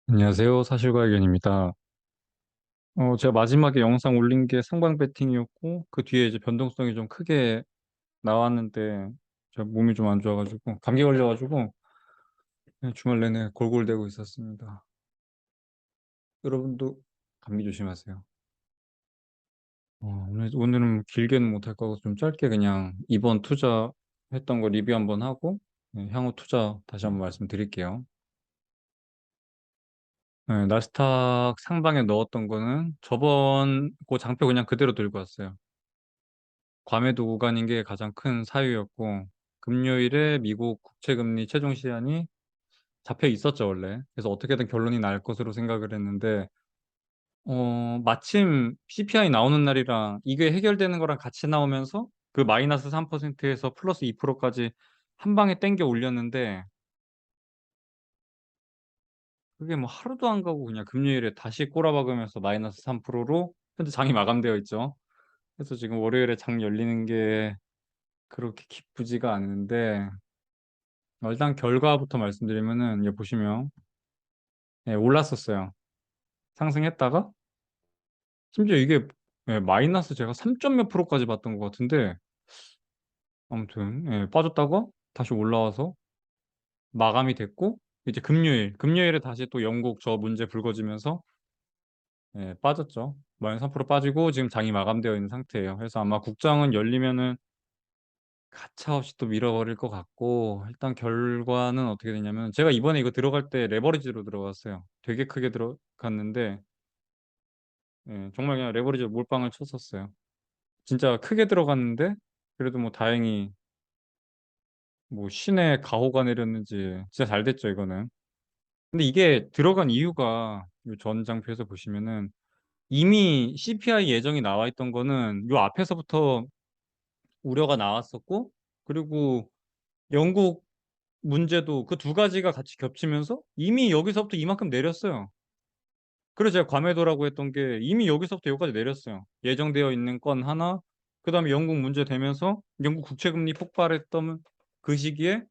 안녕하세요. 사실과 의견입니다. 제가 마지막에 영상 올린 게 상방 배팅이었고, 그 뒤에 이제 변동성이 좀 크게 나왔는데, 제가 몸이 좀 안 좋아가지고, 감기 걸려가지고, 그냥 주말 내내 골골대고 있었습니다. 여러분도 감기 조심하세요. 오늘은 길게는 못할 거고, 좀 짧게 그냥 이번 투자했던 거 리뷰 한번 하고, 향후 투자 다시 한번 말씀드릴게요. 나스닥 상방에 넣었던 거는 저번 그 장표 그냥 그대로 들고 왔어요. 과매도 구간인 게 가장 큰 사유였고, 금요일에 미국 국채금리 최종 시한이 잡혀 있었죠, 원래. 그래서 어떻게든 결론이 날 것으로 생각을 했는데, 마침 CPI 나오는 날이랑 이게 해결되는 거랑 같이 나오면서 그 마이너스 3%에서 플러스 2%까지 한 방에 땡겨 올렸는데, 그게 뭐 하루도 안 가고 그냥 금요일에 다시 꼬라박으면서 마이너스 3%로 현재 장이 마감되어 있죠. 그래서 지금 월요일에 장 열리는 게 그렇게 기쁘지가 않은데, 일단 결과부터 말씀드리면은 여기 보시면 올랐었어요. 상승했다가 심지어 이게 마이너스 제가 3점 몇 프로까지 봤던 것 같은데 아무튼 빠졌다가 다시 올라와서 마감이 됐고 이제 금요일에 다시 또 영국 저 문제 불거지면서 빠졌죠. 마이너스 3% 빠지고 지금 장이 마감되어 있는 상태예요. 그래서 아마 국장은 열리면은 가차없이 또 밀어버릴 것 같고 일단 결과는 어떻게 되냐면 제가 이번에 이거 들어갈 때 레버리지로 들어갔어요. 되게 크게 들어갔는데 정말 그냥 레버리지 몰빵을 쳤었어요. 진짜 크게 들어갔는데 그래도 뭐 다행히 뭐 신의 가호가 내렸는지 진짜 잘 됐죠 이거는. 근데 이게 들어간 이유가 요 전 장표에서 보시면은 이미 CPI 예정이 나와 있던 거는 요 앞에서부터 우려가 나왔었고 그리고 영국 문제도 그 두 가지가 같이 겹치면서 이미 여기서부터 이만큼 내렸어요. 그래서 제가 과매도라고 했던 게 이미 여기서부터 여기까지 내렸어요. 예정되어 있는 건 하나, 그다음에 영국 문제 되면서 영국 국채금리 폭발했던 그 시기에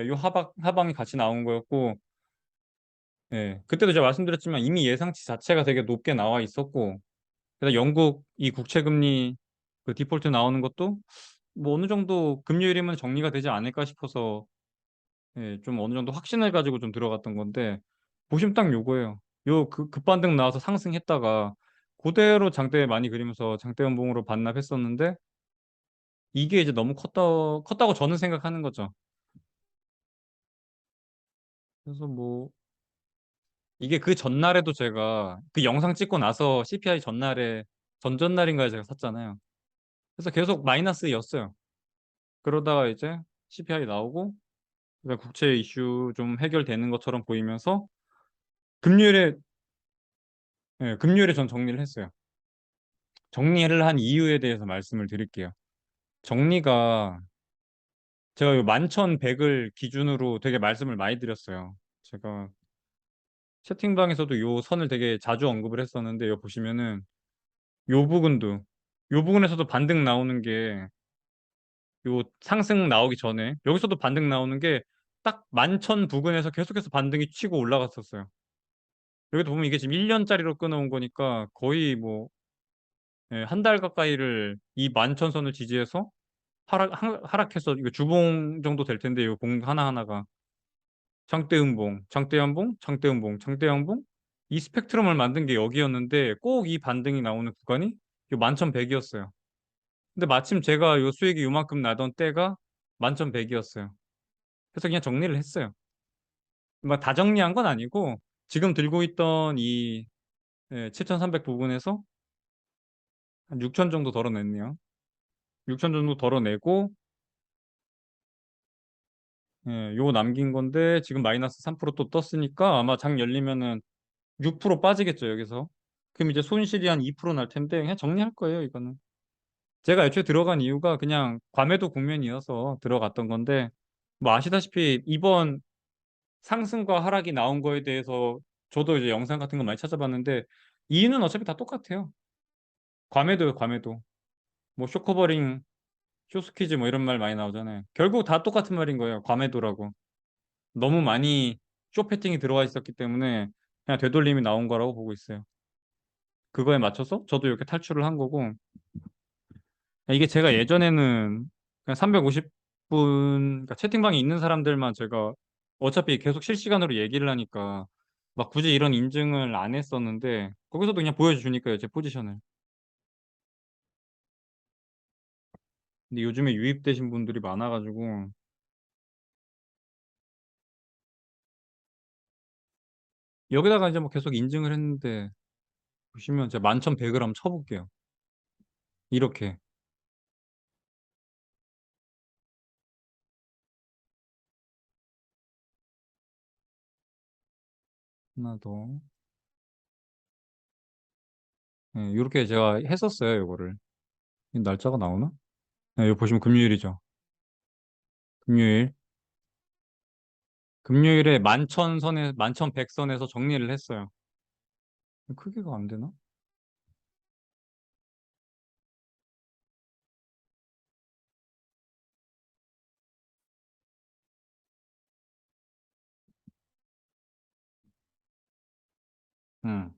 요 하방이 같이 나온 거였고, 그때도 제가 말씀드렸지만 이미 예상치 자체가 되게 높게 나와 있었고, 그래서 영국 이 국채금리 그 디폴트 나오는 것도 뭐 어느 정도 금요일이면 정리가 되지 않을까 싶어서 좀 어느 정도 확신을 가지고 좀 들어갔던 건데 보시면 딱 요거예요. 요 급반등 나와서 상승했다가 그대로 장대 많이 그리면서 장대 연봉으로 반납했었는데 이게 이제 너무 컸다고 저는 생각하는 거죠. 그래서 뭐 이게 그 전날에도 제가 그 영상 찍고 나서 CPI 전날에 전전날인가에 제가 샀잖아요. 그래서 계속 마이너스였어요. 그러다가 이제 CPI 나오고 그다음에 국채 이슈 좀 해결되는 것처럼 보이면서 금요일에 금요일에 전 정리를 했어요. 정리를 한 이유에 대해서 말씀을 드릴게요. 정리가 제가 요 11,100을 기준으로 되게 말씀을 많이 드렸어요. 제가 채팅방에서도 요 선을 되게 자주 언급을 했었는데 요 보시면은 요 부분도 요 부분에서도 반등 나오는 게 요 상승 나오기 전에 여기서도 반등 나오는 게 딱 11,000 부근에서 계속해서 반등이 치고 올라갔었어요. 여기도 보면 이게 지금 1년짜리로 끊어온 거니까 거의 뭐 한 달 가까이를 이 11,000 선을 지지해서 하락해서 이거 주봉 정도 될 텐데 요 봉 하나하나가 장대음봉, 장대연봉, 장대음봉, 장대양봉 이 스펙트럼을 만든 게 여기였는데 꼭 이 반등이 나오는 구간이 요 11,100이었어요. 근데 마침 제가 요 수익이 요만큼 나던 때가 11,100이었어요. 그래서 그냥 정리를 했어요. 막 다 정리한 건 아니고 지금 들고 있던 이 7,300 부분에서 한 6,000 정도 덜어냈네요. 6,000 정도 덜어내고 요 남긴 건데 지금 마이너스 3%또 떴으니까 아마 장 열리면은 6% 빠지겠죠, 여기서. 그럼 이제 손실이 한 2%날 텐데 그냥 정리할 거예요, 이거는. 제가 애초에 들어간 이유가 그냥 과매도 국면이어서 들어갔던 건데 뭐 아시다시피 이번 상승과 하락이 나온 거에 대해서 저도 이제 영상 같은 거 많이 찾아봤는데 이유는 어차피 다 똑같아요. 과매도요, 과매도. 뭐 쇼커버링, 쇼스퀴즈 뭐 이런 말 많이 나오잖아요. 결국 다 똑같은 말인 거예요. 과매도라고. 너무 많이 쇼패팅이 들어와 있었기 때문에 그냥 되돌림이 나온 거라고 보고 있어요. 그거에 맞춰서 저도 이렇게 탈출을 한 거고, 이게 제가 예전에는 그냥 350분, 그러니까 채팅방에 있는 사람들만 제가 어차피 계속 실시간으로 얘기를 하니까 막 굳이 이런 인증을 안 했었는데, 거기서도 그냥 보여주니까요, 제 포지션을. 근데 요즘에 유입되신 분들이 많아가지고, 여기다가 이제 뭐 계속 인증을 했는데, 보시면 제가 11,100을 한번 쳐볼게요. 이렇게. 하나 더. 네, 이렇게 제가 했었어요, 이거를. 이 날짜가 나오나? 네, 여기 보시면 금요일이죠. 금요일. 금요일에 11,000선에, 11,100선에서 정리를 했어요. 크기가 안 되나? 응.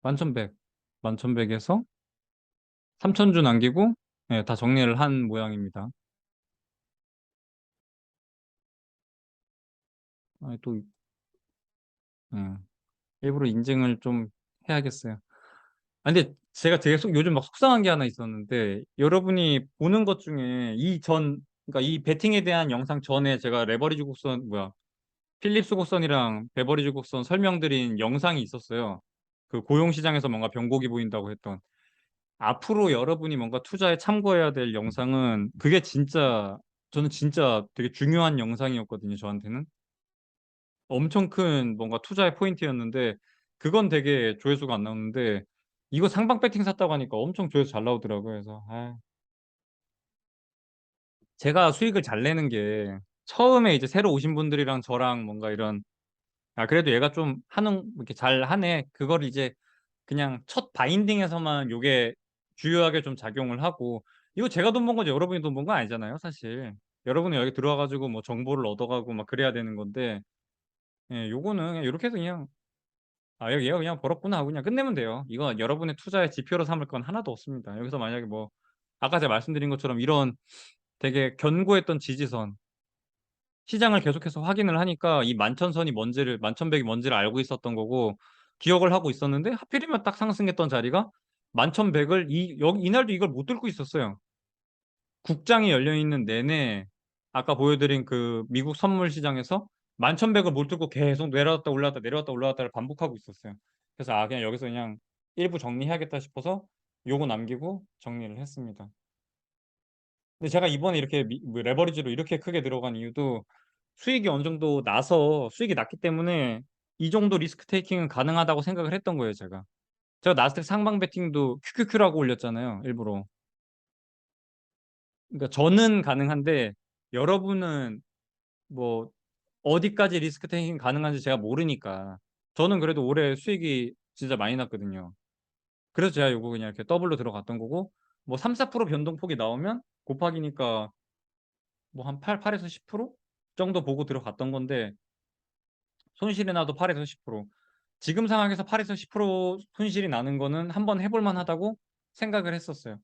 11,100. 11,100에서 3,000주 남기고, 네, 다 정리를 한 모양입니다. 아, 또, 예, 일부러 인증을 좀 해야겠어요. 아, 근데 제가 되게 요즘 막 속상한 게 하나 있었는데, 여러분이 보는 것 중에 그러니까 이 베팅에 대한 영상 전에 제가 레버리지 곡선, 필립스 곡선이랑 베버리지 곡선 설명드린 영상이 있었어요. 그 고용시장에서 뭔가 변곡이 보인다고 했던. 앞으로 여러분이 뭔가 투자에 참고해야 될 영상은 그게 진짜 저는 진짜 되게 중요한 영상이었거든요, 저한테는. 엄청 큰 뭔가 투자의 포인트였는데 그건 되게 조회수가 안 나오는데 이거 상방 배팅 샀다고 하니까 엄청 조회수 잘 나오더라고요. 그래서 제가 수익을 잘 내는 게 처음에 이제 새로 오신 분들이랑 저랑 뭔가 이런 그래도 얘가 좀 이렇게 잘 하네. 그걸 이제 그냥 첫 바인딩에서만 요게 주요하게 좀 작용을 하고 이거 제가 돈 번 거지 여러분이 돈 번 거 아니잖아요, 사실. 여러분이 여기 들어와가지고 뭐 정보를 얻어가고 막 그래야 되는 건데 요거는 그냥 이렇게 해서 그냥 얘가 그냥 벌었구나 하고 그냥 끝내면 돼요. 이거 여러분의 투자의 지표로 삼을 건 하나도 없습니다. 여기서 만약에 뭐 아까 제가 말씀드린 것처럼 이런 되게 견고했던 지지선 시장을 계속해서 확인을 하니까 이 만천선이 뭔지를 만천백이 뭔지를 알고 있었던 거고 기억을 하고 있었는데 하필이면 딱 상승했던 자리가 만천백을 여기 이날도 이걸 못 들고 있었어요. 국장이 열려 있는 내내 아까 보여드린 그 미국 선물 시장에서 만천백을 못 들고 계속 내려왔다 올라왔다 내려왔다 올라왔다를 반복하고 있었어요. 그래서 그냥 여기서 그냥 일부 정리해야겠다 싶어서 요거 남기고 정리를 했습니다. 근데 제가 이번에 이렇게 레버리지로 이렇게 크게 들어간 이유도 수익이 어느 정도 나서 수익이 났기 때문에 이 정도 리스크 테이킹은 가능하다고 생각을 했던 거예요, 제가. 제가 나스닥 상방 베팅도 QQQ라고 올렸잖아요, 일부러. 그러니까 저는 가능한데 여러분은 뭐 어디까지 리스크 테이킹 가능한지 제가 모르니까. 저는 그래도 올해 수익이 진짜 많이 났거든요. 그래서 제가 요거 그냥 이렇게 더블로 들어갔던 거고 뭐 3, 4% 변동폭이 나오면 곱하기니까 뭐 한 8에서 10% 정도 보고 들어갔던 건데 손실이 나도 8에서 10%. 지금 상황에서 8에서 10% 손실이 나는 거는 한번 해볼 만하다고 생각을 했었어요.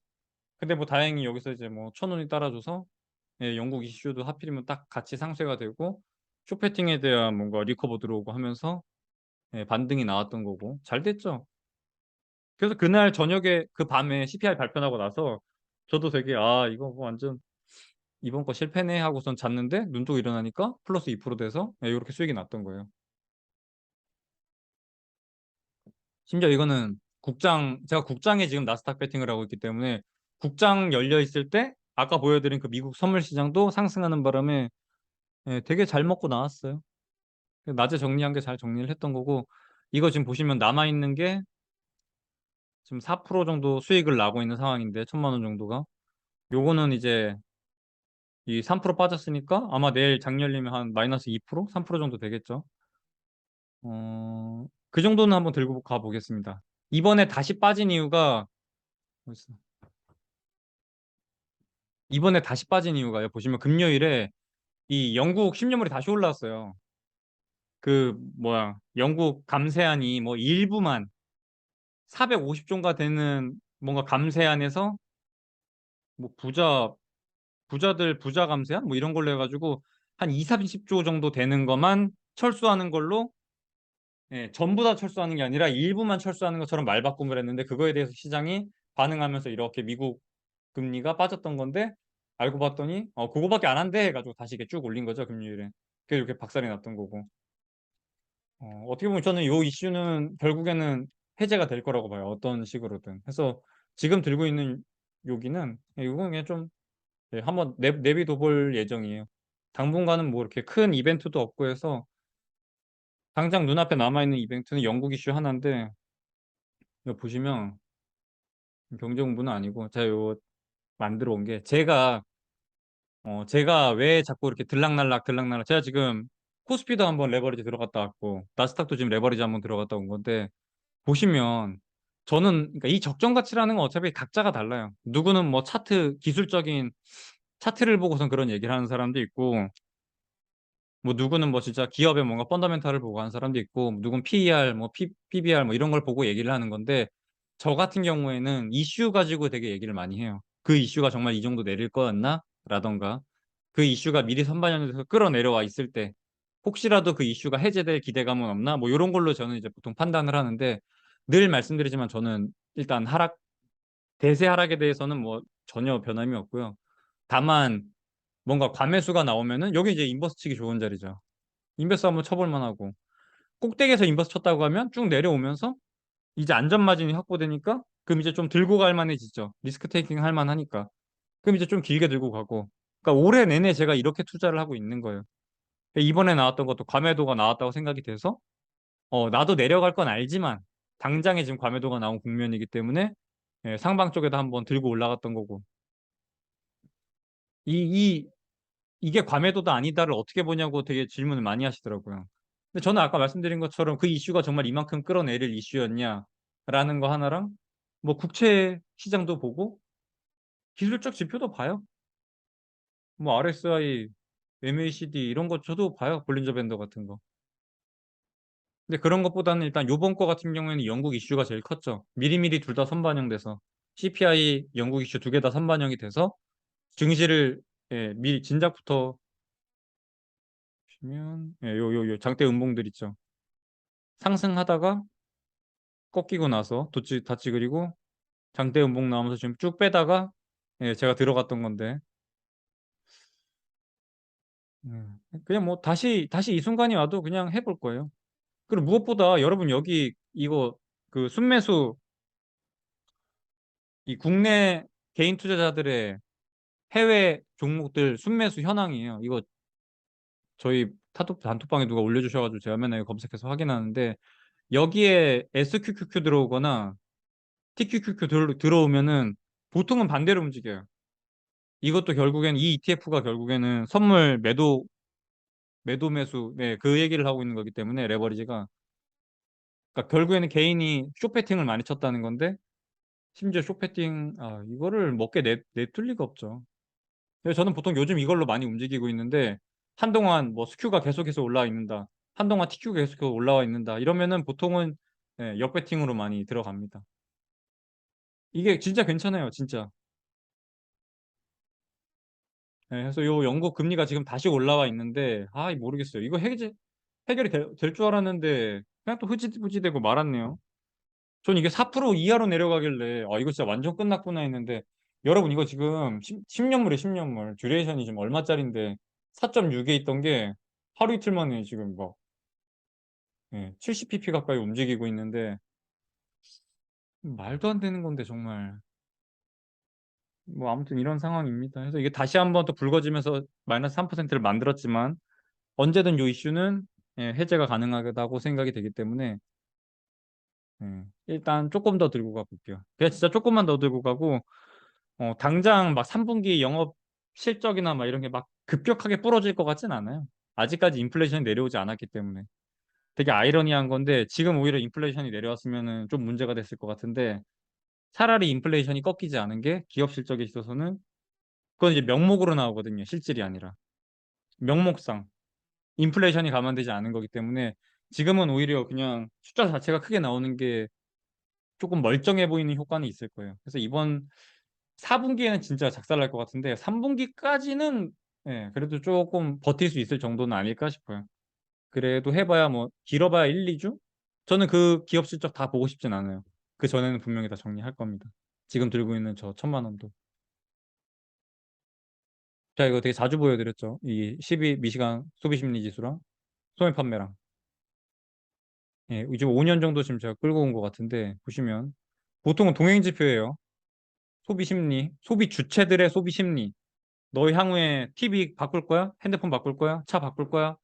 근데 뭐 다행히 여기서 이제 뭐 천 원이 따라줘서 영국 이슈도 하필이면 딱 같이 상쇄가 되고 쇼패팅에 대한 뭔가 리커버 들어오고 하면서 반등이 나왔던 거고 잘 됐죠. 그래서 그날 저녁에 그 밤에 CPI 발표나고 나서 저도 되게 이거 뭐 완전 이번 거 실패네 하고선 잤는데 눈 뜨고 일어나니까 플러스 2% 돼서 이렇게 수익이 났던 거예요. 심지어 이거는 제가 국장에 지금 나스닥 배팅을 하고 있기 때문에 국장 열려 있을 때 아까 보여드린 그 미국 선물 시장도 상승하는 바람에 되게 잘 먹고 나왔어요. 낮에 정리한 게 잘 정리를 했던 거고 이거 지금 보시면 남아 있는 게 지금 4% 정도 수익을 나고 있는 상황인데 1,000만 원 정도가 요거는 이제 이 3% 빠졌으니까 아마 내일 장 열리면 한 마이너스 2%, 3% 정도 되겠죠. 그 정도는 한번 들고 가보겠습니다. 이번에 다시 빠진 이유가 어디 있어? 이번에 다시 빠진 이유가요. 보시면 금요일에 이 영국 10년물이 다시 올라왔어요. 그 뭐야 영국 감세안이 뭐 일부만 450조인가 되는 뭔가 감세안에서 뭐 부자들 부자 감세안 뭐 이런 걸로 해가지고 한 2, 30조 정도 되는 것만 철수하는 걸로 예, 전부 다 철수하는 게 아니라 일부만 철수하는 것처럼 말바꿈을 했는데 그거에 대해서 시장이 반응하면서 이렇게 미국 금리가 빠졌던 건데 알고 봤더니 그거밖에 안 한대 해가지고 다시 이렇게 쭉 올린 거죠 금리를. 그래서 이렇게 박살이 났던 거고. 어떻게 보면 저는 이 이슈는 결국에는 해제가 될 거라고 봐요. 어떤 식으로든. 그래서 지금 들고 있는 요기는 이건 그냥 좀 한번 내비둬 볼 예정이에요. 당분간은 뭐 이렇게 큰 이벤트도 없고 해서 당장 눈앞에 남아있는 이벤트는 영국 이슈 하나인데 이거 보시면 경제 공부는 아니고 제가 요 만들어 온 게 제가 왜 자꾸 이렇게 들락날락 제가 지금 코스피도 한번 레버리지 들어갔다 왔고 나스닥도 지금 레버리지 한번 들어갔다 온 건데 보시면 저는 그러니까 이 적정 가치라는 건 어차피 각자가 달라요. 누구는 뭐 차트 기술적인 차트를 보고선 그런 얘기를 하는 사람도 있고 뭐 누구는 뭐 진짜 기업의 뭔가 펀더멘탈을 보고 하는 사람도 있고 누군 PER 뭐 PBR 뭐 이런 걸 보고 얘기를 하는 건데 저 같은 경우에는 이슈 가지고 되게 얘기를 많이 해요. 그 이슈가 정말 이 정도 내릴 거였나? 라던가 그 이슈가 미리 선반영돼서 끌어내려와 있을 때 혹시라도 그 이슈가 해제될 기대감은 없나? 뭐 이런 걸로 저는 이제 보통 판단을 하는데 늘 말씀드리지만 저는 일단 대세 하락에 대해서는 뭐 전혀 변함이 없고요. 다만 뭔가 과매수가 나오면은 여기 이제 인버스 치기 좋은 자리죠. 인버스 한번 쳐볼 만하고 꼭대기에서 인버스 쳤다고 하면 쭉 내려오면서 이제 안전 마진이 확보되니까 그럼 이제 좀 들고 갈 만해지죠. 리스크 테이킹 할 만하니까. 그럼 이제 좀 길게 들고 가고. 그러니까 올해 내내 제가 이렇게 투자를 하고 있는 거예요. 이번에 나왔던 것도 과매도가 나왔다고 생각이 돼서 나도 내려갈 건 알지만 당장에 지금 과매도가 나온 국면이기 때문에 상방 쪽에다 한번 들고 올라갔던 거고. 이, 이, 이게 과매도다 아니다를 어떻게 보냐고 되게 질문을 많이 하시더라고요. 근데 저는 아까 말씀드린 것처럼 그 이슈가 정말 이만큼 끌어내릴 이슈였냐라는 거 하나랑 뭐 국채 시장도 보고 기술적 지표도 봐요. 뭐 RSI, MACD 이런 거 저도 봐요. 볼린저 밴더 같은 거. 근데 그런 것보다는 일단 요번 거 같은 경우에는 영국 이슈가 제일 컸죠. 미리미리 둘 다 선반영돼서 CPI 영국 이슈 두 개 다 선반영이 돼서 증시를 미리 진작부터 보시면 요 장대 음봉들 있죠. 상승하다가 꺾이고 나서 다치 그리고 장대 음봉 나오면서 지금 쭉 빼다가 제가 들어갔던 건데 그냥 뭐 다시 이 순간이 와도 그냥 해볼 거예요. 그리고 무엇보다 여러분 여기 이거 그 순매수 이 국내 개인 투자자들의 해외 종목들 순매수 현황이에요. 이거 저희 단톡방에 누가 올려주셔가지고 제가 맨날 이거 검색해서 확인하는데 여기에 SQQQ 들어오거나 TQQQ 들어오면은 보통은 반대로 움직여요. 이것도 결국엔 이 ETF가 결국에는 선물 매도 매수 그 얘기를 하고 있는 거기 때문에 레버리지가 그러니까 결국에는 개인이 쇼패팅을 많이 쳤다는 건데 심지어 쇼패팅 이거를 먹게 내둘 리가 없죠. 그래서 저는 보통 요즘 이걸로 많이 움직이고 있는데 한동안 뭐 스큐가 계속해서 올라와 있는다. 한동안 TQ가 계속해서 올라와 있는다. 이러면은 보통은 역배팅으로 많이 들어갑니다. 이게 진짜 괜찮아요, 진짜. 그래서 요 영국 금리가 지금 다시 올라와 있는데 모르겠어요. 이거 해결이 될 줄 알았는데 그냥 또 흐지부지되고 말았네요. 전 이게 4% 이하로 내려가길래 이거 진짜 완전 끝났구나 했는데 여러분 이거 지금 10년물에 10년물 듀레이션이 지금 얼마짜린데 4.6에 있던 게 하루 이틀 만에 지금 막 70pp 가까이 움직이고 있는데 말도 안 되는 건데 정말 뭐 아무튼 이런 상황입니다. 그래서 이게 다시 한번 또 불거지면서 마이너스 3%를 만들었지만 언제든 이 이슈는 해제가 가능하다고 생각이 되기 때문에 일단 조금 더 들고 가볼게요. 그냥 진짜 조금만 더 들고 가고 당장 막 3분기 영업 실적이나 막 이런 게 막 급격하게 부러질 것 같진 않아요. 아직까지 인플레이션이 내려오지 않았기 때문에. 되게 아이러니한 건데 지금 오히려 인플레이션이 내려왔으면 좀 문제가 됐을 것 같은데 차라리 인플레이션이 꺾이지 않은 게 기업 실적에 있어서는 그건 이제 명목으로 나오거든요. 실질이 아니라. 명목상. 인플레이션이 감안되지 않은 거기 때문에 지금은 오히려 그냥 숫자 자체가 크게 나오는 게 조금 멀쩡해 보이는 효과는 있을 거예요. 그래서 이번 4분기에는 진짜 작살날 것 같은데 3분기까지는 예, 그래도 조금 버틸 수 있을 정도는 아닐까 싶어요. 그래도 해봐야 뭐 길어봐야 1, 2주? 저는 그 기업 실적 다 보고 싶진 않아요. 그 전에는 분명히 다 정리할 겁니다. 지금 들고 있는 저 1,000만 원도. 제가 이거 되게 자주 보여드렸죠. 이 12 미시간 소비심리 지수랑 소매 판매랑. 예, 지금 5년 정도 지금 제가 끌고 온 것 같은데 보시면 보통은 동행 지표예요. 소비 심리, 소비 주체들의 소비 심리. 너 향후에 TV 바꿀 거야? 핸드폰 바꿀 거야? 차 바꿀 거야?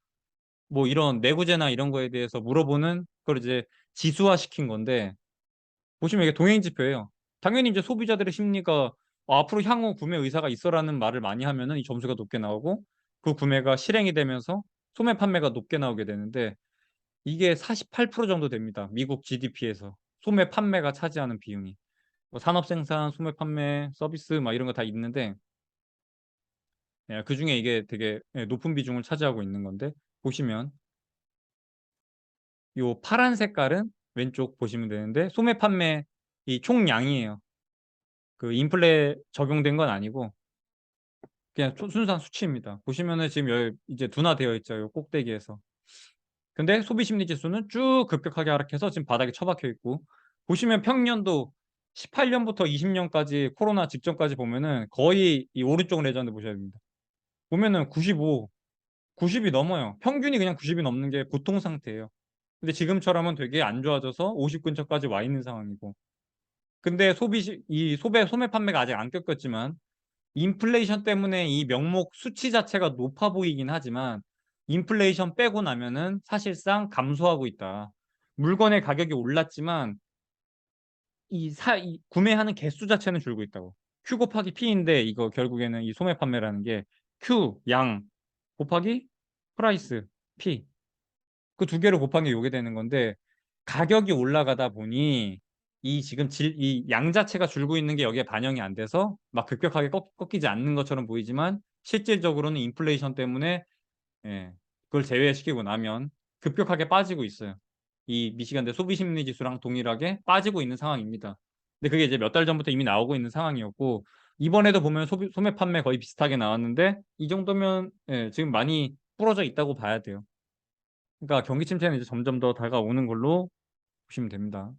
뭐 이런 내구재나 이런 거에 대해서 물어보는 그걸 이제 지수화 시킨 건데 보시면 이게 동행 지표예요. 당연히 이제 소비자들의 심리가 앞으로 향후 구매 의사가 있어라는 말을 많이 하면은 이 점수가 높게 나오고 그 구매가 실행이 되면서 소매 판매가 높게 나오게 되는데 이게 48% 정도 됩니다. 미국 GDP에서 소매 판매가 차지하는 비용이. 뭐 산업 생산, 소매 판매, 서비스 막 이런 거 다 있는데 예, 그중에 이게 되게 예, 높은 비중을 차지하고 있는 건데 보시면 요 파란 색깔은 왼쪽 보시면 되는데 소매 판매 이 총량이에요. 그 인플레 적용된 건 아니고 그냥 순수한 수치입니다. 보시면은 지금 여기 이제 둔화되어 있죠. 요 꼭대기에서. 근데 소비 심리 지수는 쭉 급격하게 하락해서 지금 바닥에 처박혀 있고 보시면 평년도 18년부터 20년까지 코로나 직전까지 보면은 거의 이 오른쪽 레전드 보셔야 됩니다. 보면은 95, 90이 넘어요. 평균이 그냥 90이 넘는 게 보통 상태예요. 근데 지금처럼은 되게 안 좋아져서 50 근처까지 와 있는 상황이고. 근데 소매 판매가 아직 안 꺾였지만 인플레이션 때문에 이 명목 수치 자체가 높아 보이긴 하지만 인플레이션 빼고 나면은 사실상 감소하고 있다. 물건의 가격이 올랐지만 이 구매하는 개수 자체는 줄고 있다고. Q 곱하기 P인데 이거 결국에는 이 소매 판매라는 게 Q 양 곱하기 프라이스 P 그 두 개를 곱한 게 요게 되는 건데 가격이 올라가다 보니 이 지금 이 양 자체가 줄고 있는 게 여기에 반영이 안 돼서 막 급격하게 꺾이지 않는 것처럼 보이지만 실질적으로는 인플레이션 때문에 예, 그걸 제외시키고 나면 급격하게 빠지고 있어요. 이 미시간대 소비 심리 지수랑 동일하게 빠지고 있는 상황입니다. 근데 그게 이제 몇 달 전부터 이미 나오고 있는 상황이었고 이번에도 보면 소매 판매 거의 비슷하게 나왔는데 이 정도면 예, 지금 많이 부러져 있다고 봐야 돼요. 그러니까 경기 침체는 이제 점점 더 다가오는 걸로 보시면 됩니다.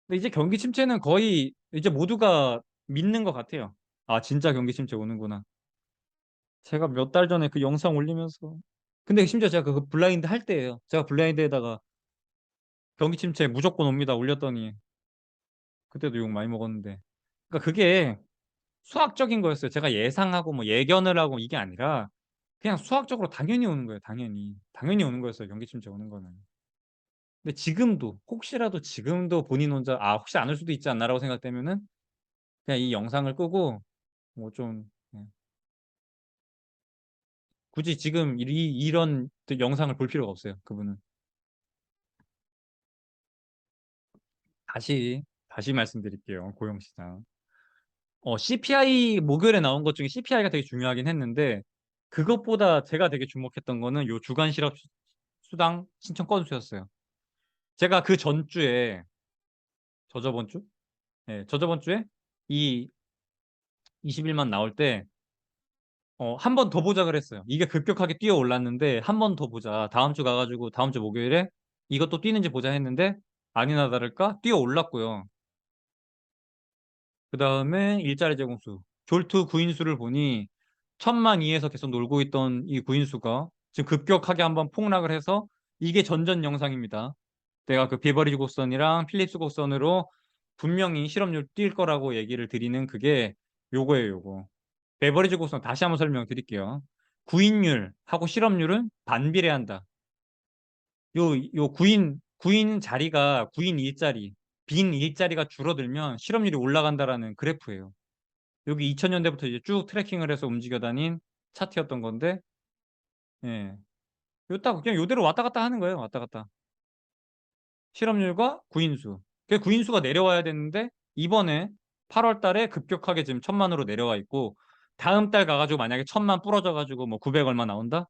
근데 이제 경기 침체는 거의 이제 모두가 믿는 것 같아요. 아, 진짜 경기 침체 오는구나. 제가 몇 달 전에 그 영상 올리면서 근데 심지어 제가 그 블라인드 할 때예요. 제가 블라인드에다가 경기 침체 무조건 옵니다 올렸더니 그때도 욕 많이 먹었는데. 그러니까 그게 수학적인 거였어요. 제가 예상하고 뭐 예견을 하고 이게 아니라 그냥 수학적으로 당연히 오는 거예요. 당연히. 당연히 오는 거였어요. 경기 침체 오는 거는. 근데 지금도 혹시라도 지금도 본인 혼자 혹시 안 올 수도 있지 않나라고 생각되면은 그냥 이 영상을 끄고 뭐 좀 굳이 지금 이런 영상을 볼 필요가 없어요. 그분은 다시 말씀드릴게요. 고용시장. CPI 목요일에 나온 것 중에 CPI가 되게 중요하긴 했는데 그것보다 제가 되게 주목했던 거는 요 주간 실업 수당 신청 건수였어요. 제가 그 전주에 저저번 주? 네, 저저번 주에 이 21만 나올 때 한 번 더 보자 그랬어요. 이게 급격하게 뛰어 올랐는데 한 번 더 보자. 다음 주 가가지고 다음 주 목요일에 이것도 뛰는지 보자 했는데 아니나 다를까 뛰어 올랐고요. 그 다음에 일자리 제공수. 졸투 구인수를 보니 1,000만 이에서 계속 놀고 있던 이 구인수가 지금 급격하게 한번 폭락을 해서 이게 전전 영상입니다. 내가 그 비버리지 곡선이랑 필립스 곡선으로 분명히 실업률 뛸 거라고 얘기를 드리는 그게 요거예요, 요거. 베버리지 곡선 다시 한번 설명드릴게요. 구인율하고 실업률은 반비례한다. 요 구인 자리가 구인 일자리, 빈 일자리가 줄어들면 실업률이 올라간다라는 그래프예요. 여기 2000년대부터 이제 쭉 트래킹을 해서 움직여 다닌 차트였던 건데, 예. 딱 그냥 요대로 왔다 갔다 하는 거예요. 왔다 갔다. 실업률과 구인수. 그 구인수가 내려와야 되는데 이번에 8월 달에 급격하게 지금 1,000만으로 내려와 있고 다음 달 가가지고 만약에 1,000만 부러져 가지고 뭐 900 얼마 나온다?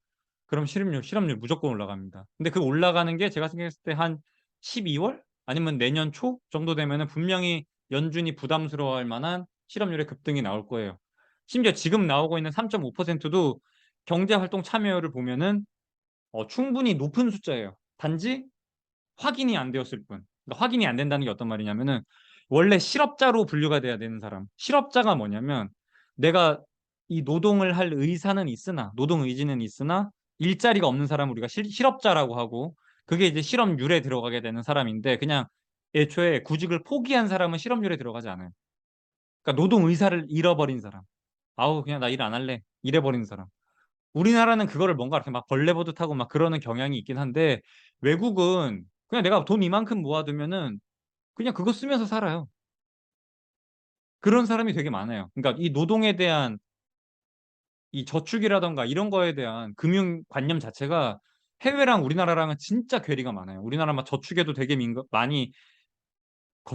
그럼 실업률 무조건 올라갑니다. 근데 그 올라가는 게 제가 생각했을 때 한 12월 아니면 내년 초 정도 되면은 분명히 연준이 부담스러워할 만한 실업률의 급등이 나올 거예요. 심지어 지금 나오고 있는 3.5%도 경제활동 참여율을 보면은 충분히 높은 숫자예요. 단지 확인이 안 되었을 뿐. 그러니까 확인이 안 된다는 게 어떤 말이냐면은 원래 실업자로 분류가 돼야 되는 사람. 실업자가 뭐냐면 내가 이 노동을 할 의사는 있으나 노동 의지는 있으나 일자리가 없는 사람을 우리가 실업자라고 하고 그게 이제 실업률에 들어가게 되는 사람인데 그냥 애초에 구직을 포기한 사람은 실업률에 들어가지 않아요. 그러니까 노동 의사를 잃어버린 사람. 아우 그냥 나 일 안 할래. 이래버린 사람. 우리나라는 그거를 뭔가 이렇게 막 벌레보듯 하고 막 그러는 경향이 있긴 한데 외국은 그냥 내가 돈 이만큼 모아두면은 그냥 그거 쓰면서 살아요. 그런 사람이 되게 많아요. 그러니까 이 노동에 대한 이 저축이라던가 이런 거에 대한 금융 관념 자체가 해외랑 우리나라랑은 진짜 괴리가 많아요. 우리나라 막 저축에도 되게 많이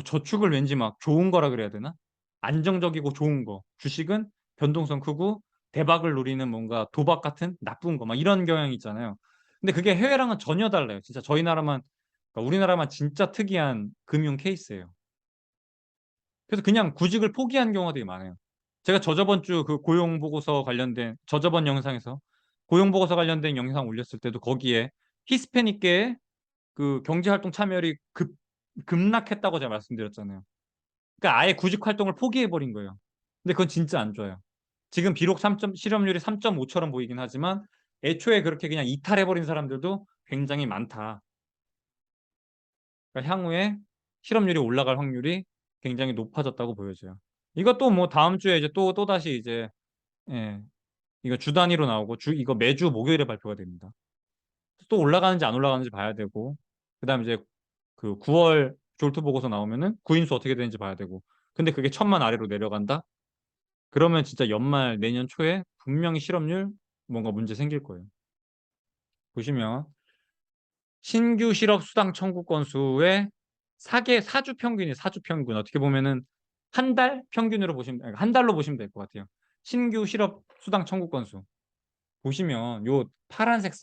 저축을 왠지 막 좋은 거라 그래야 되나? 안정적이고 좋은 거. 주식은 변동성 크고 대박을 노리는 뭔가 도박 같은 나쁜 거 막 이런 경향이 있잖아요. 근데 그게 해외랑은 전혀 달라요. 진짜 저희 나라만 그러니까 우리나라만 진짜 특이한 금융 케이스예요. 그래서 그냥 구직을 포기한 경우가 되게 많아요. 제가 저저번 주 그 고용 보고서 관련된 저저번 영상에서 고용 보고서 관련된 영상 올렸을 때도 거기에 히스패닉계의 그 경제활동 참여율이 급락했다고 제가 말씀드렸잖아요. 그러니까 아예 구직 활동을 포기해버린 거예요. 근데 그건 진짜 안 좋아요. 지금 비록 실업률이 3.5처럼 보이긴 하지만 애초에 그렇게 그냥 이탈해버린 사람들도 굉장히 많다. 그러니까 향후에 실업률이 올라갈 확률이 굉장히 높아졌다고 보여져요. 이것도 뭐 다음 주에 이제 또다시 이제 예, 이거 주 단위로 나오고 이거 매주 목요일에 발표가 됩니다. 또 올라가는지 안 올라가는지 봐야 되고 그다음 이제 그 9월 졸트 보고서 나오면은 구인수 어떻게 되는지 봐야 되고 근데 그게 천만 아래로 내려간다? 그러면 진짜 연말 내년 초에 분명히 실업률 뭔가 문제 생길 거예요. 보시면 신규 실업 수당 청구 건수의 사주 평균이 사주 평균 어떻게 보면은 한 달 평균으로 보시면 한 달로 보시면 될 것 같아요. 신규 실업 수당 청구 건수 보시면 요 파란색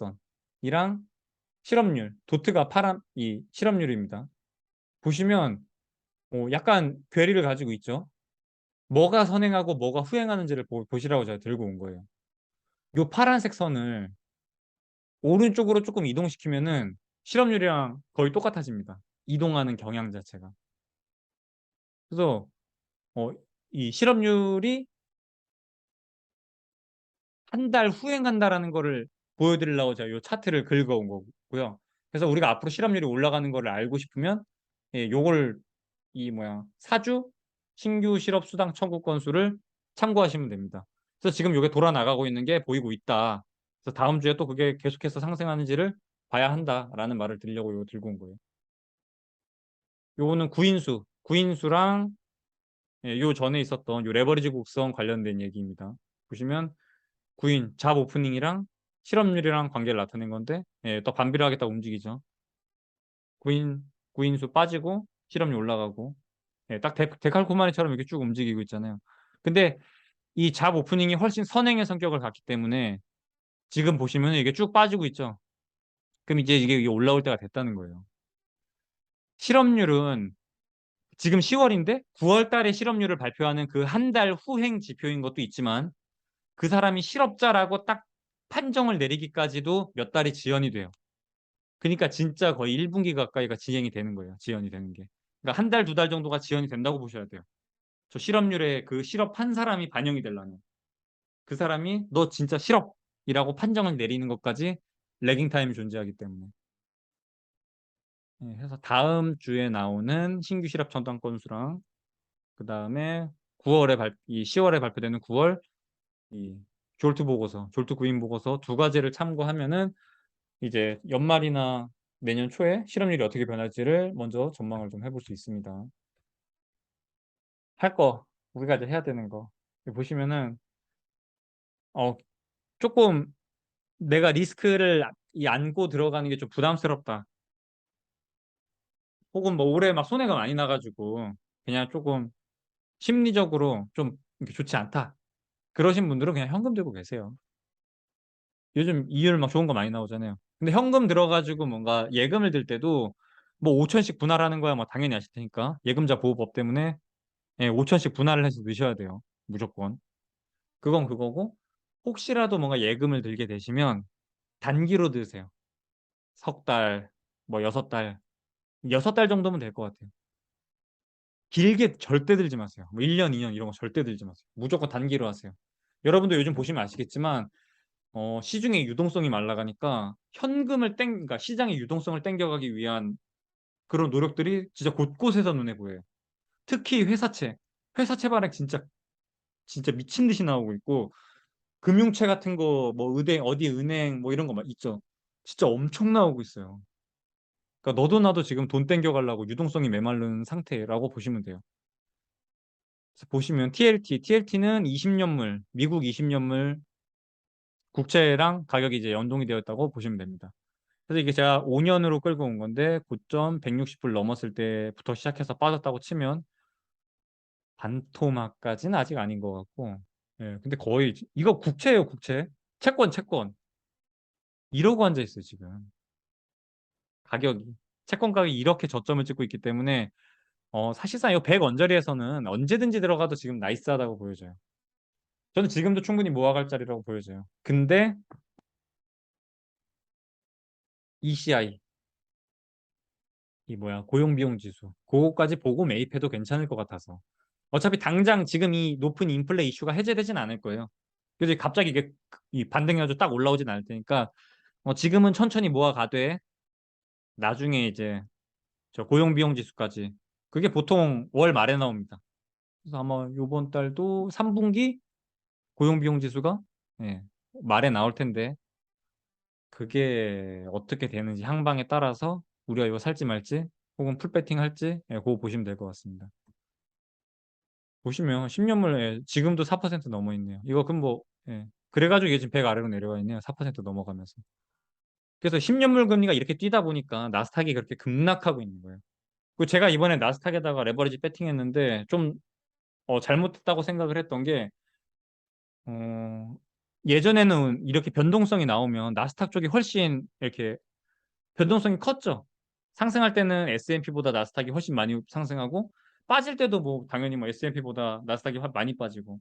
선이랑 실업률 도트가 파란 이 실업률입니다. 보시면 약간 괴리를 가지고 있죠. 뭐가 선행하고 뭐가 후행하는지를 보시라고 제가 들고 온 거예요. 요 파란색 선을 오른쪽으로 조금 이동시키면은 실업률이랑 거의 똑같아집니다. 이동하는 경향 자체가. 그래서 어, 이 실업률이 한 달 후행한다라는 거를 보여드리려고 제가 이 차트를 긁어온 거고요. 그래서 우리가 앞으로 실업률이 올라가는 거를 알고 싶으면 요걸 이 뭐야 사주 신규 실업 수당 청구 건수를 참고하시면 됩니다. 그래서 지금 이게 돌아 나가고 있는 게 보이고 있다. 그래서 다음 주에 또 그게 계속해서 상승하는지를 봐야 한다라는 말을 드리려고 이거 들고 온 거예요. 요거는 구인수랑 요 전에 있었던 요 레버리지 곡선 관련된 얘기입니다. 보시면 잡 오프닝이랑 실업률이랑 관계를 나타낸 건데 또 반비례하게 딱 움직이죠. 구인 구인수 빠지고 실업률 올라가고 딱 데칼코마니처럼 이렇게 쭉 움직이고 있잖아요. 근데 이 잡 오프닝이 훨씬 선행의 성격을 갖기 때문에 지금 보시면 이게 쭉 빠지고 있죠. 그럼 이제 이게 올라올 때가 됐다는 거예요. 실업률은 지금 10월인데 9월 달에 실업률을 발표하는 그 한 달 후행 지표인 것도 있지만 그 사람이 실업자라고 딱 판정을 내리기까지도 몇 달이 지연이 돼요. 그러니까 진짜 거의 1분기 가까이가 지연이 되는 거예요. 지연이 되는 게. 그러니까 한 달, 두 달 정도가 지연이 된다고 보셔야 돼요. 저 실업률에 그 실업한 사람이 반영이 되려면. 그 사람이 너 진짜 실업이라고 판정을 내리는 것까지 레깅 타임이 존재하기 때문에. 그래서 다음 주에 나오는 신규 실업 전담 건수랑 그 다음에 9월에 이 10월에 발표되는 9월 이 졸트 구인 보고서 두 가지를 참고하면은 이제 연말이나 내년 초에 실업률이 어떻게 변할지를 먼저 전망을 좀 해볼 수 있습니다. 할 거, 우리가 이제 해야 되는 거. 여기 보시면은 어, 조금 내가 리스크를 안고 들어가는 게 좀 부담스럽다. 혹은 뭐 올해 막 손해가 많이 나가지고 그냥 조금 심리적으로 좀 이렇게 좋지 않다. 그러신 분들은 그냥 현금 들고 계세요. 요즘 이율 막 좋은 거 많이 나오잖아요. 근데 현금 들어가지고 뭔가 예금을 들 때도 뭐 5천씩 분할하는 거야 뭐 당연히 아실 테니까 예금자 보호법 때문에 5천씩 분할을 해서 넣으셔야 돼요. 무조건. 그건 그거고 혹시라도 뭔가 예금을 들게 되시면 단기로 드세요. 석 달, 뭐 여섯 달, 여섯 달 정도면 될 것 같아요. 길게 절대 들지 마세요. 뭐 1년, 2년 이런 거 절대 들지 마세요. 무조건 단기로 하세요. 여러분도 요즘 보시면 아시겠지만 시중의 유동성이 말라가니까 그러니까 시장의 유동성을 땡겨가기 위한 그런 노력들이 진짜 곳곳에서 눈에 보여요. 특히 회사채. 회사채 발행 진짜 미친 듯이 나오고 있고, 금융채 같은 거, 뭐, 어디 은행, 뭐 이런 거 막 있죠. 진짜 엄청 나오고 있어요. 그러니까 너도 나도 지금 돈 땡겨가려고 유동성이 메마른 상태라고 보시면 돼요. 그래서 보시면 TLT는 20년물, 미국 20년물 국채랑 가격이 이제 연동이 되어 있다고 보시면 됩니다. 그래서 이게 제가 5년으로 끌고 온 건데 고점 160불 넘었을 때부터 시작해서 빠졌다고 치면 반토막까지는 아직 아닌 것 같고 근데 거의 이거 국채예요 국채 채권 1억 앉아 있어요 지금 가격이 채권 가격이 이렇게 저점을 찍고 있기 때문에 사실상 이거 100 언저리에서는 언제든지 들어가도 지금 나이스하다고 보여져요. 저는 지금도 충분히 모아갈 자리라고 보여져요. 근데 ECI 이 뭐야 고용비용 지수 그거까지 보고 매입해도 괜찮을 것 같아서 어차피 당장 지금 이 높은 인플레 이슈가 해제되진 않을 거예요. 그래서 갑자기 이게 이 반등해가지고 딱 올라오진 않을 테니까 지금은 천천히 모아가되 나중에 이제 저 고용비용 지수까지 그게 보통 월 말에 나옵니다. 그래서 아마 이번 달도 3분기 고용비용 지수가 예, 말에 나올 텐데 그게 어떻게 되는지 향방에 따라서 우리가 이거 살지 말지 혹은 풀배팅 할지 그거 보시면 될 것 같습니다. 보시면 10년물에 지금도 4% 넘어 있네요. 이거 그럼 뭐 그래가지고 이게 지금 100 아래로 내려가 있네요. 4% 넘어가면서. 그래서 10년물 금리가 이렇게 뛰다 보니까 나스닥이 그렇게 급락하고 있는 거예요. 그리고 제가 이번에 나스닥에다가 레버리지 배팅했는데 좀 잘못했다고 생각을 했던 게 어, 예전에는 이렇게 변동성이 나오면 나스닥 쪽이 훨씬 이렇게 변동성이 컸죠. 상승할 때는 S&P보다 나스닥이 훨씬 많이 상승하고 빠질 때도 뭐 당연히 뭐 S&P보다 나스닥이 많이 빠지고.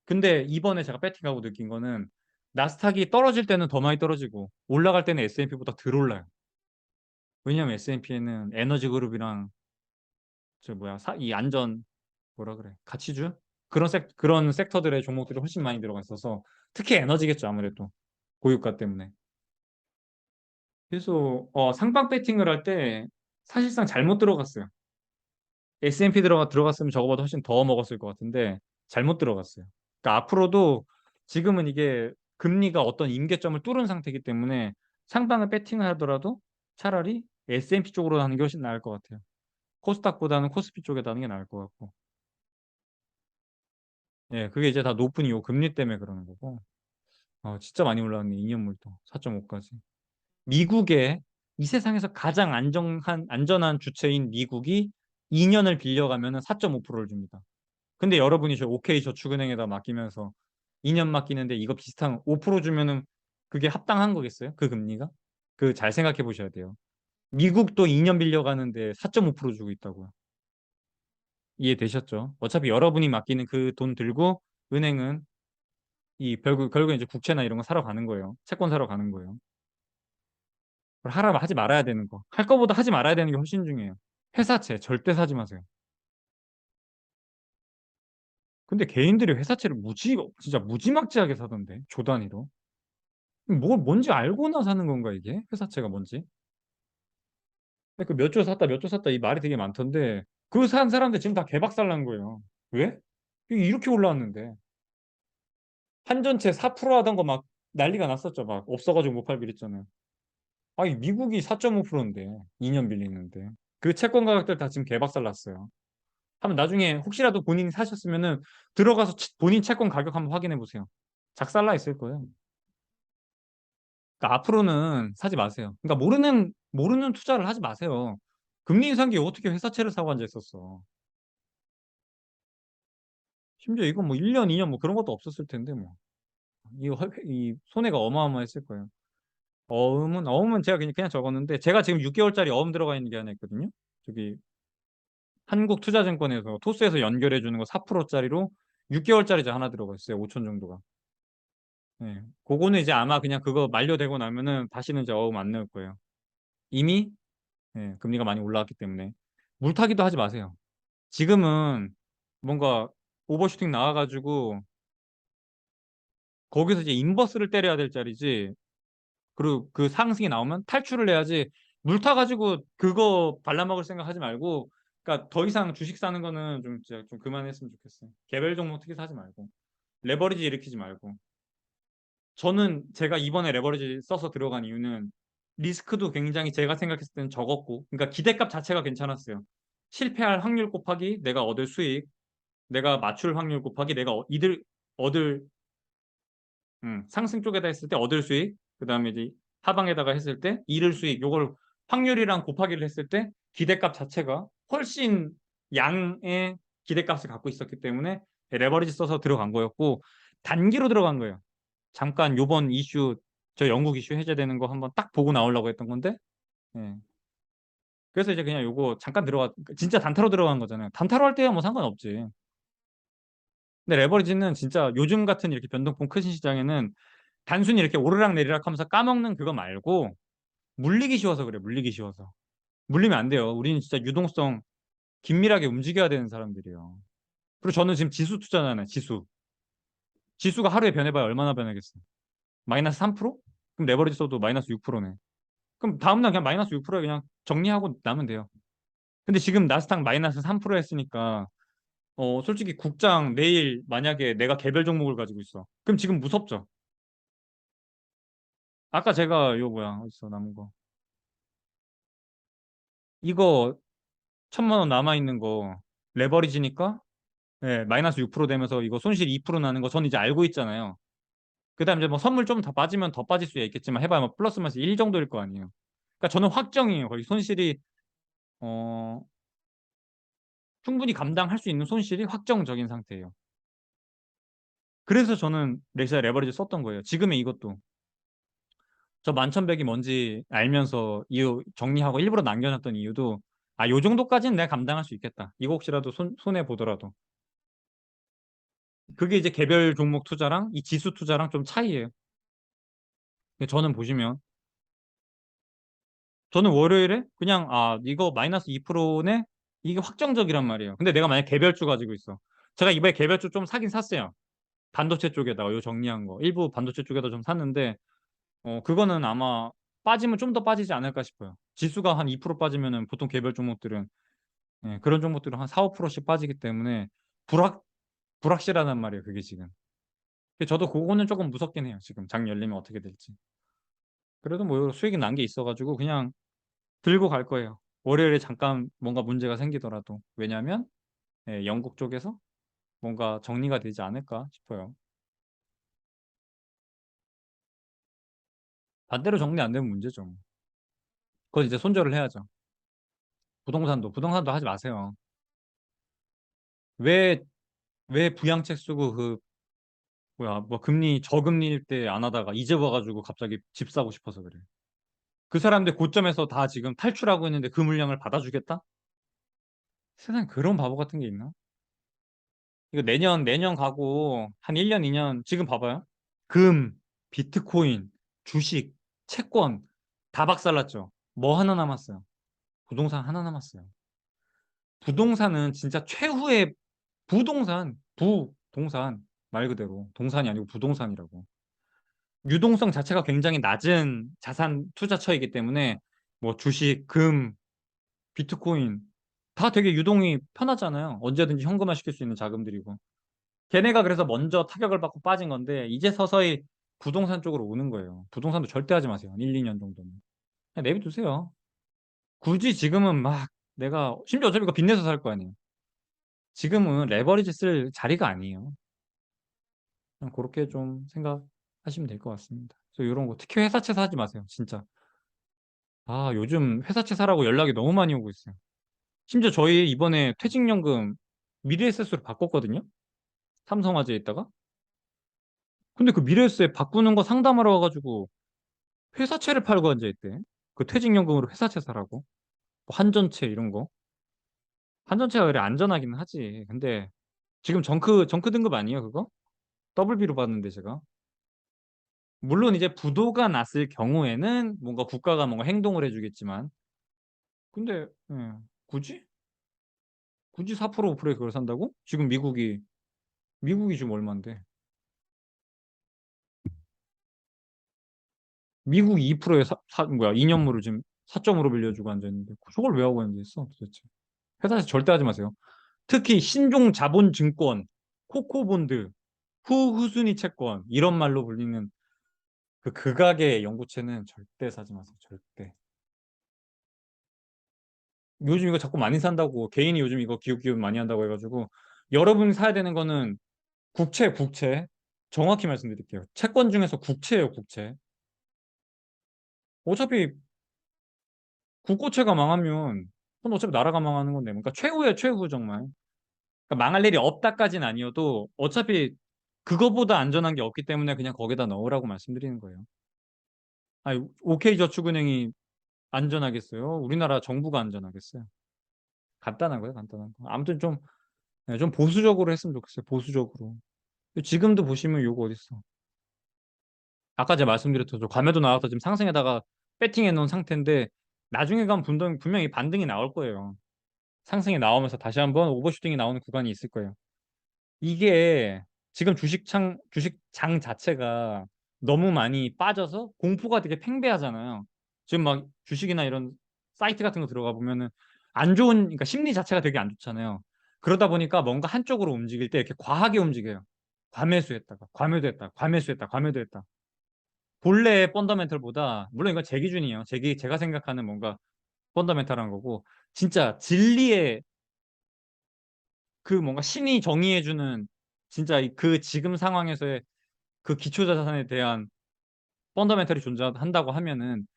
근데 이번에 제가 배팅하고 느낀 거는 나스닥이 떨어질 때는 더 많이 떨어지고 올라갈 때는 S&P보다 덜 올라요. 왜냐면 S&P에는 에너지 그룹이랑 저 뭐야 이 안전 뭐라 그래 가치주 그런 섹터들의 종목들이 훨씬 많이 들어가 있어서 특히 에너지겠죠 아무래도 고유가 때문에. 그래서 상방 배팅을 할 때 사실상 잘못 들어갔어요. S&P 들어갔으면 저거보다 훨씬 더 먹었을 것 같은데 잘못 들어갔어요. 그러니까 앞으로도 지금은 이게 금리가 어떤 임계점을 뚫은 상태이기 때문에 상방을 배팅을 하더라도 차라리 S&P 쪽으로 하는 게 훨씬 나을 것 같아요. 코스닥보다는 코스피 쪽에다 하는 게 나을 것 같고. 예, 그게 이제 다 높은 이유 금리 때문에 그러는 거고. 진짜 많이 올랐네. 2년물도 4.5까지. 미국의 이 세상에서 가장 안전한 주체인 미국이 2년을 빌려가면 4.5%를 줍니다. 근데 여러분이 저 OK 저축은행에다 맡기면서 2년 맡기는데 이거 비슷한 5% 주면은 그게 합당한 거겠어요? 그 금리가? 그 잘 생각해 보셔야 돼요. 미국도 2년 빌려가는데 4.5% 주고 있다고요. 이해되셨죠? 어차피 여러분이 맡기는 그 돈 들고 은행은 결국에 이제 국채나 이런 거 사러 가는 거예요. 채권 사러 가는 거예요. 하지 말아야 되는 거. 할 거보다 하지 말아야 되는 게 훨씬 중요해요. 회사채 절대 사지 마세요. 근데 개인들이 회사채를 진짜 무지막지하게 사던데, 조 단위로. 뭔지 알고나 사는 건가, 이게? 회사채가 뭔지? 그 몇 조 샀다, 몇 조 샀다, 이 말이 되게 많던데, 그 산 사람들 지금 다 개박살 난 거예요. 왜? 이게 이렇게 올라왔는데. 한전채 4% 하던 거 막 난리가 났었죠. 막 없어가지고 못 팔기로 했잖아요. 아니, 미국이 4.5%인데, 2년 빌리는데. 그 채권 가격들 다 지금 개박살 났어요. 하면 나중에 혹시라도 본인이 사셨으면은 들어가서 본인 채권 가격 한번 확인해 보세요. 작살나 있을 거예요. 그러니까 앞으로는 사지 마세요. 그러니까 모르는 투자를 하지 마세요. 금리 인상기에 어떻게 회사채를 사고 앉아 있었어. 심지어 이건 뭐 1년, 2년 뭐 그런 것도 없었을 텐데 뭐. 이 손해가 어마어마했을 거예요. 어음은 제가 그냥 적었는데, 제가 지금 6개월짜리 어음 들어가 있는 게 하나 있거든요. 저기 한국투자증권에서 토스에서 연결해 주는 거 4%짜리로 6개월짜리 하나 들어가 있어요. 5천 정도가. 네. 그거는 이제 아마 그냥 그거 만료되고 나면은 다시는 이제 어음 안 넣을 거예요. 이미 금리가 많이 올라왔기 때문에. 물타기도 하지 마세요. 지금은 뭔가 오버슈팅 나와가지고 거기서 이제 인버스를 때려야 될 자리지. 그리고 그 상승이 나오면 탈출을 해야지. 물 타가지고 그거 발라먹을 생각 하지 말고. 그러니까 더 이상 주식 사는 거는 좀 진짜 좀 그만했으면 좋겠어요. 개별 종목 특히 사지 말고. 레버리지 일으키지 말고. 저는 제가 이번에 레버리지 써서 들어간 이유는 리스크도 굉장히 제가 생각했을 때는 적었고, 그러니까 기대값 자체가 괜찮았어요. 실패할 확률 곱하기 내가 얻을 수익, 내가 맞출 확률 곱하기 내가 이들 얻을 상승 쪽에다 했을 때 얻을 수익, 그다음에 이제 하방에다가 했을 때 잃을 수익, 요걸 확률이랑 곱하기를 했을 때 기대값 자체가 훨씬 양의 기대값을 갖고 있었기 때문에 레버리지 써서 들어간 거였고, 단기로 들어간 거예요. 잠깐 요번 이슈, 저 영국 이슈 해제되는 거 한번 딱 보고 나오려고 했던 건데, 예. 그래서 이제 그냥 요거 잠깐 진짜 단타로 들어간 거잖아요. 단타로 할 때야 뭐 상관없지. 근데 레버리지는 진짜 요즘 같은 이렇게 변동폭 큰 시장에는 단순히 이렇게 오르락 내리락 하면서 까먹는 그거 말고, 물리기 쉬워서 그래, 물리기 쉬워서. 물리면 안 돼요. 우리는 진짜 유동성 긴밀하게 움직여야 되는 사람들이에요. 그리고 저는 지금 지수 투자잖아요, 지수. 지수가 하루에 변해봐야 얼마나 변하겠어요. 마이너스 3%? 그럼 레버리지 써도 마이너스 6%네. 그럼 다음날 그냥 마이너스 6%에 그냥 정리하고 나면 돼요. 근데 지금 나스닥 마이너스 3% 했으니까, 솔직히 국장 내일 만약에 내가 개별 종목을 가지고 있어. 그럼 지금 무섭죠? 아까 제가 이거 뭐야, 어딨어, 남은 거. 이거 1,000만 원 남아있는 거 레버리지니까, 마이너스 6% 되면서 이거 손실 2% 나는 거 저는 이제 알고 있잖아요. 그 다음 이제 뭐 선물 좀 더 빠지면 더 빠질 수 있겠지만 해봐야 뭐 플러스 마이너스 1 정도일 거 아니에요. 그러니까 저는 확정이에요. 거의 손실이, 어, 충분히 감당할 수 있는 손실이 확정적인 상태예요. 그래서 저는 렉사 레버리지 썼던 거예요. 지금의 이것도. 저 만천백이 뭔지 알면서 이유 정리하고 일부러 남겨놨던 이유도, 요 정도까지는 내가 감당할 수 있겠다. 이거 혹시라도 손해 보더라도. 그게 이제 개별 종목 투자랑 이 지수 투자랑 좀 차이예요. 근데 저는 보시면, 저는 월요일에 그냥, 이거 마이너스 2%네? 이게 확정적이란 말이에요. 근데 내가 만약 개별주 가지고 있어. 제가 이번에 개별주 좀 사긴 샀어요. 반도체 쪽에다가 요 정리한 거. 일부 반도체 쪽에다 좀 샀는데, 그거는 아마 빠지면 좀 더 빠지지 않을까 싶어요. 지수가 한 2% 빠지면은 보통 개별 종목들은, 그런 종목들은 한 4, 5%씩 빠지기 때문에 불확실하단 말이에요. 그게 지금. 근데 저도 그거는 조금 무섭긴 해요. 지금 장 열리면 어떻게 될지. 그래도 뭐 수익이 난 게 있어가지고 그냥 들고 갈 거예요. 월요일에 잠깐 뭔가 문제가 생기더라도. 왜냐하면 영국 쪽에서 뭔가 정리가 되지 않을까 싶어요. 반대로 정리 안 되면 문제죠. 그건 이제 손절을 해야죠. 부동산도 하지 마세요. 왜, 왜 부양책 쓰고 뭐야, 뭐 금리, 저금리일 때 안 하다가 이제 와가지고 갑자기 집 사고 싶어서 그래. 그 사람들 고점에서 다 지금 탈출하고 있는데 그 물량을 받아주겠다? 세상에 그런 바보 같은 게 있나? 이거 내년 가고 한 1년, 2년, 지금 봐봐요. 금, 비트코인, 주식, 채권 다 박살났죠. 뭐 하나 남았어요? 부동산 하나 남았어요. 부동산은 진짜 최후의 부동산 말 그대로 동산이 아니고 부동산이라고. 유동성 자체가 굉장히 낮은 자산 투자처이기 때문에 뭐 주식, 금, 비트코인 다 되게 유동이 편하잖아요. 언제든지 현금화 시킬 수 있는 자금들이고. 걔네가 그래서 먼저 타격을 받고 빠진 건데 이제 서서히 부동산 쪽으로 오는 거예요. 부동산도 절대 하지 마세요. 한 1, 2년 정도는. 그냥 내비두세요. 굳이 지금은 막 내가 심지어 어차피 이거 빚내서 살 거 아니에요. 지금은 레버리지 쓸 자리가 아니에요. 그냥 그렇게 좀 생각하시면 될 것 같습니다. 그래서 이런 거 특히 회사채 사지 마세요. 진짜. 요즘 회사채 사라고 연락이 너무 많이 오고 있어요. 심지어 저희 이번에 퇴직연금 미래에셋으로 바꿨거든요. 삼성화재에 있다가. 근데 그 미래에셋 바꾸는 거 상담하러 와가지고 회사채를 팔고 앉아있대. 그 퇴직연금으로 회사채 사라고. 뭐 한전채 이런 거. 한전채가 그래 안전하긴 하지. 근데 지금 정크 등급 아니에요, 그거? 더블비로 봤는데 제가. 물론 이제 부도가 났을 경우에는 뭔가 국가가 뭔가 행동을 해주겠지만, 근데 굳이? 굳이 4% 5%에 그걸 산다고? 지금 미국이 지금 얼마인데? 미국이 2%에 2년물을 지금 4점으로 빌려주고 앉아있는데 저걸 왜 하고 앉아있어 도대체? 회사에서 절대 하지 마세요. 특히 신종 자본증권, 코코본드, 후순위 채권 이런 말로 불리는 그 극악의 연구체는 절대 사지 마세요. 절대. 요즘 이거 자꾸 많이 산다고 개인이 요즘 이거 기웃기웃 많이 한다고 해가지고 여러분이 사야 되는 거는 국채. 정확히 말씀드릴게요. 채권 중에서 국채예요, 국채. 어차피 국고채가 망하면 그건 어차피 나라가 망하는 건데. 그러니까 최후의 최후 정말. 그러니까 망할 일이 없다까지는 아니어도 어차피 그거보다 안전한 게 없기 때문에 그냥 거기다 넣으라고 말씀드리는 거예요. 아니, OK저축은행이 안전하겠어요? 우리나라 정부가 안전하겠어요? 간단한 거예요, 간단한 거. 아무튼 좀, 네, 좀 보수적으로 했으면 좋겠어요, 보수적으로. 지금도 보시면 요거 어딨어. 아까 제가 말씀드렸죠. 저 과매도 나와서 지금 상승에다가 배팅해 놓은 상태인데 나중에 가면 분명히 반등이 나올 거예요. 상승이 나오면서 다시 한번 오버슈팅이 나오는 구간이 있을 거예요. 이게 지금 주식장 자체가 너무 많이 빠져서 공포가 되게 팽배하잖아요. 지금 막 주식이나 이런 사이트 같은 거 들어가 보면은 안 좋은, 그러니까 심리 자체가 되게 안 좋잖아요. 그러다 보니까 뭔가 한쪽으로 움직일 때 이렇게 과하게 움직여요. 과매수했다가, 과매도했다, 과매수했다, 과매도했다. 본래의 펀더멘털보다, 물론 이건 제 기준이에요. 제가 생각하는 뭔가 펀더멘탈한 거고, 진짜 진리의 그 뭔가 신이 정의해주는 진짜 그 지금 상황에서의 그 기초자산에 대한 펀더멘털이 존재한다고 하면은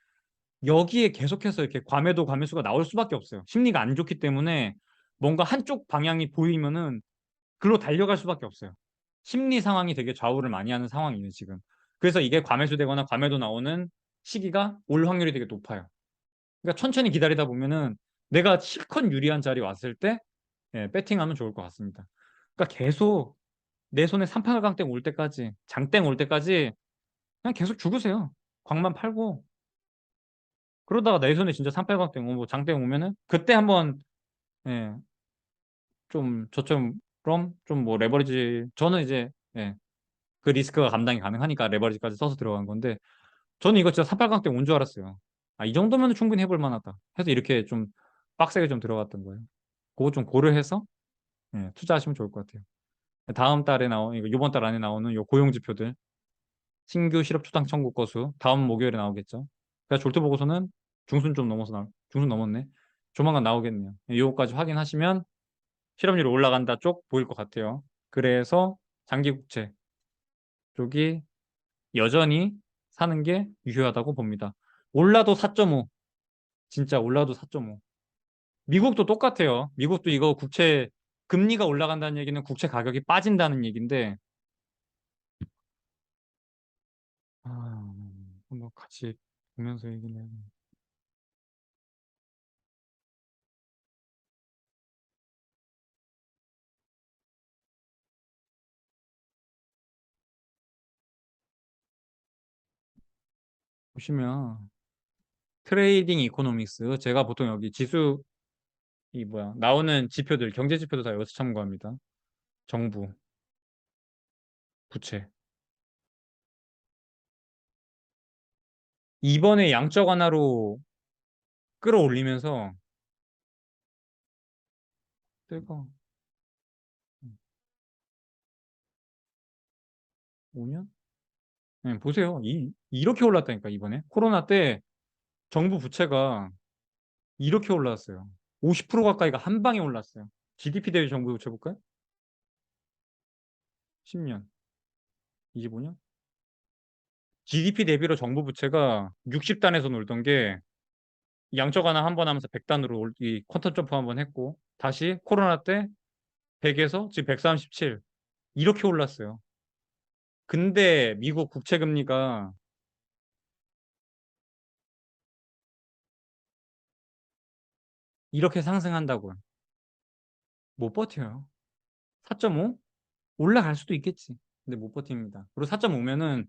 여기에 계속해서 이렇게 과매수가 나올 수밖에 없어요. 심리가 안 좋기 때문에 뭔가 한쪽 방향이 보이면은 글로 달려갈 수밖에 없어요. 심리 상황이 되게 좌우를 많이 하는 상황이에요, 지금. 그래서 이게 과매수되거나 과매도 나오는 시기가 올 확률이 되게 높아요. 그러니까 천천히 기다리다 보면은 내가 실컷 유리한 자리 왔을 때 배팅하면 좋을 것 같습니다. 그러니까 계속 내 손에 삼팔강땡 올 때까지, 장땡 올 때까지 그냥 계속 죽으세요. 광만 팔고. 그러다가 내 손에 진짜 삼팔강땡 오고 장땡 오면은 그때 한번 예, 좀 저처럼 좀 뭐 레버리지 저는 이제 그 리스크가 감당이 가능하니까 레버리지까지 써서 들어간 건데 저는 이거 진짜 삼팔강땡 온 줄 알았어요. 아, 이 정도면 충분히 해볼 만하다. 해서 이렇게 좀 빡세게 좀 들어갔던 거예요. 그거 좀 고려해서 투자하시면 좋을 것 같아요. 다음 달에 이번 달 안에 나오는 요 고용 지표들 신규 실업 초당 청구 건수 다음 목요일에 나오겠죠. 그러니까 졸트 보고서는 중순 넘었네. 조만간 나오겠네요. 요거까지 확인하시면 실업률이 올라간다 쪽 보일 것 같아요. 그래서 장기 국채 쪽이 여전히 사는 게 유효하다고 봅니다. 올라도 4.5, 진짜 올라도 4.5. 미국도 똑같아요. 미국도 이거 국채 금리가 올라간다는 얘기는 국채 가격이 빠진다는 얘기인데 한번 같이 보면서 얘기를 해야 보시면 트레이딩 이코노믹스 제가 보통 여기 지수 이 뭐야 나오는 지표들 경제 지표도 다 여기서 참고합니다. 정부, 부채. 이번에 양적 완화로 끌어올리면서 때가 5년? 네, 보세요. 이렇게 올랐다니까 이번에 코로나 때 정부 부채가 이렇게 올랐어요. 50% 가까이가 한 방에 올랐어요. GDP 대비 정부 부채 볼까요? 10년, 25년? GDP 대비로 정부 부채가 60단에서 놀던 게 양적 완화 한 번 하면서 100단으로 이 퀀텀 점프 한 번 했고 다시 코로나 때 100에서 지금 137 이렇게 올랐어요. 근데 미국 국채 금리가 이렇게 상승한다고요. 못 버텨요. 4.5? 올라갈 수도 있겠지. 근데 못 버팁니다. 그리고 4.5면은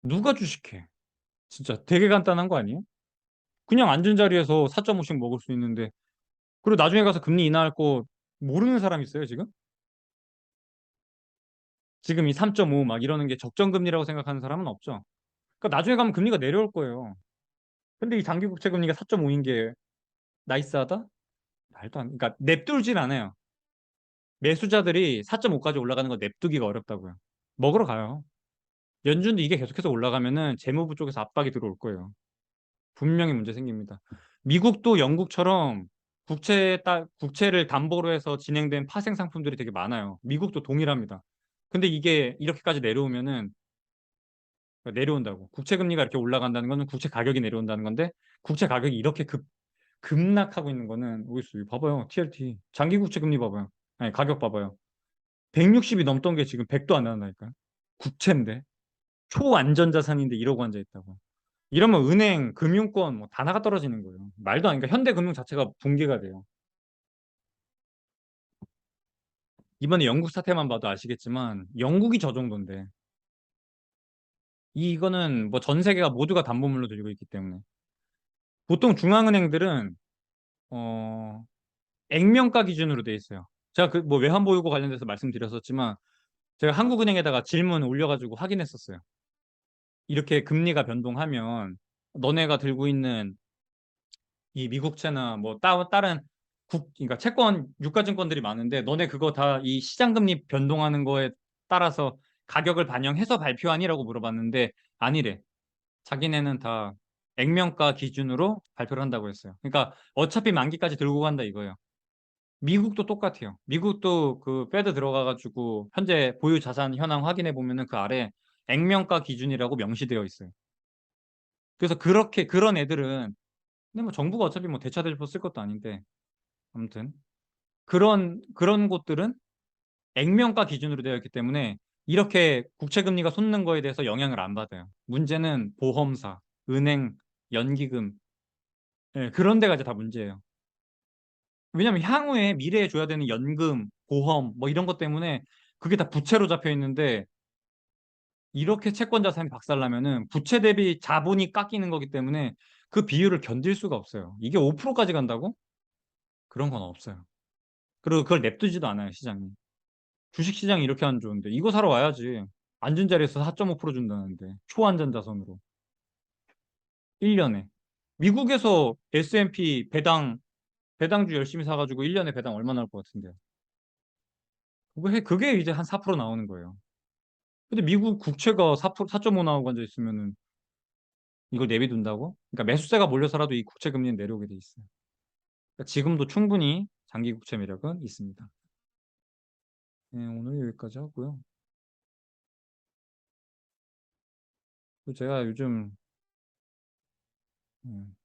누가 주식해? 진짜 되게 간단한 거 아니에요? 그냥 앉은 자리에서 4.5씩 먹을 수 있는데, 그리고 나중에 가서 금리 인하할 거 모르는 사람 있어요, 지금? 지금 이 3.5 막 이러는 게 적정금리라고 생각하는 사람은 없죠. 그러니까 나중에 가면 금리가 내려올 거예요. 근데 이 장기 국채 금리가 4.5인 게 나이스하다? 말도 안, 그러니까 냅둘진 않아요. 매수자들이 4.5까지 올라가는 거 냅두기가 어렵다고요. 먹으러 가요. 연준도 이게 계속해서 올라가면은 재무부 쪽에서 압박이 들어올 거예요. 분명히 문제 생깁니다. 미국도 영국처럼 국채를 담보로 해서 진행된 파생 상품들이 되게 많아요. 미국도 동일합니다. 근데 이게 이렇게까지 내려오면은 내려온다고. 국채 금리가 이렇게 올라간다는 거는 국채 가격이 내려온다는 건데 국채 가격이 이렇게 급락하고 있는 거는 어디 있어요? 봐봐요. TLT. 장기 국채 금리 봐봐요. 아니, 가격 봐봐요. 160이 넘던 게 지금 100도 안 나온다니까요. 국채인데. 초안전 자산인데 이러고 앉아 있다고. 이러면 은행, 금융권 뭐 다 나가 떨어지는 거예요. 말도 안, 그러니까 현대금융 자체가 붕괴가 돼요. 이번에 영국 사태만 봐도 아시겠지만 영국이 저 정도인데 이거는 뭐 전 세계가 모두가 담보물로 들고 있기 때문에 보통 중앙은행들은 어 액면가 기준으로 돼 있어요. 제가 그 뭐 외환보유고 관련돼서 말씀드렸었지만 제가 한국은행에다가 질문 올려가지고 확인했었어요. 이렇게 금리가 변동하면 너네가 들고 있는 이 미국채나 뭐 다른 그러니까 채권 유가증권들이 많은데 너네 그거 다 이 시장금리 변동하는 거에 따라서 가격을 반영해서 발표하니라고 물어봤는데 아니래. 자기네는 다 액면가 기준으로 발표를 한다고 했어요. 그러니까 어차피 만기까지 들고 간다 이거예요. 미국도 똑같아요. 미국도 그 페드 들어가가지고 현재 보유 자산 현황 확인해 보면은 그 아래 액면가 기준이라고 명시되어 있어요. 그래서 그렇게 그런 애들은 근데 뭐 정부가 어차피 뭐 대차대조법 쓸 것도 아닌데 아무튼 그런 곳들은 액면가 기준으로 되어 있기 때문에 이렇게 국채 금리가 솟는 거에 대해서 영향을 안 받아요. 문제는 보험사, 은행, 연기금 예, 그런 데가 이제 다 문제예요. 왜냐면 향후에 미래에 줘야 되는 연금, 보험 뭐 이런 것 때문에 그게 다 부채로 잡혀 있는데 이렇게 채권 자산이 박살나면은 부채 대비 자본이 깎이는 거기 때문에 그 비율을 견딜 수가 없어요. 이게 5%까지 간다고? 그런 건 없어요. 그리고 그걸 냅두지도 않아요, 시장이. 주식 시장이 이렇게 안 좋은데 이거 사러 와야지. 앉은 자리에서 4.5% 준다는데 초안전 자산으로 1년에. 미국에서 S&P 배당주 열심히 사가지고 1년에 배당 얼마 나올 것 같은데요. 그게 이제 한 4% 나오는 거예요. 근데 미국 국채가 4%, 4.5 나오고 앉아 있으면은 이걸 내비둔다고? 그러니까 매수세가 몰려서라도 이 국채 금리는 내려오게 돼 있어요. 그러니까 지금도 충분히 장기 국채 매력은 있습니다. 네, 오늘 여기까지 하고요. 그리고 제가 요즘 음,